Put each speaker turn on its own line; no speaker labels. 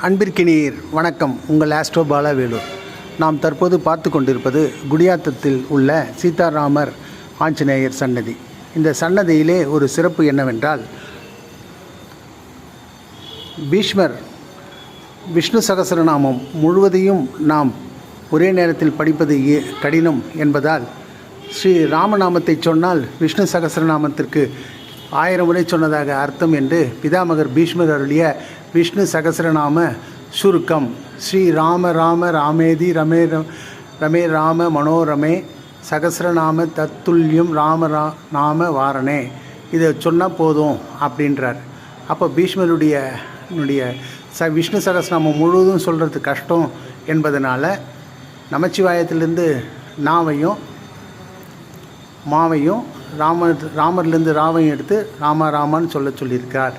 அன்பிற்கினீர் வணக்கம். உங்கள் ஆஸ்ட்ரோ பாலா வேலூர். நாம் தற்போது பார்த்து கொண்டிருப்பது குடியாத்தத்தில் உள்ள சீதாராமர் ஆஞ்சநேயர் சன்னதி. இந்த சன்னதியிலே ஒரு சிறப்பு என்னவென்றால், பீஷ்மர் விஷ்ணு சகஸ்ரநாமம் முழுவதையும் நாம் ஒரே நேரத்தில் படிப்பது கடினம் என்பதால், ஸ்ரீ ராமநாமத்தை சொன்னால் விஷ்ணு சகஸ்ரநாமத்திற்கு 1000 முறை சொன்னதாக அர்த்தம் என்று பிதாமகர் பீஷ்மர் அருளிய விஷ்ணு சகஸ்ரநாம சுருக்கம் ஸ்ரீ ராம ராம ராமேதி ரமே ரமே ராம மனோரமே சகஸ்ரநாம தத்துல்யம் ராம நாம வாரணே. இதை சொன்னால் போதும் அப்படின்றார். அப்போ பீஷ்மருடைய விஷ்ணு சகஸ்ரநாமம் முழுவதும் சொல்கிறது கஷ்டம் என்பதனால் நமச்சிவாயத்திலிருந்து நாவையும் மாவையும் ராமர்லேருந்து ராவையும் எடுத்து ராமான்னு சொல்லியிருக்கார்.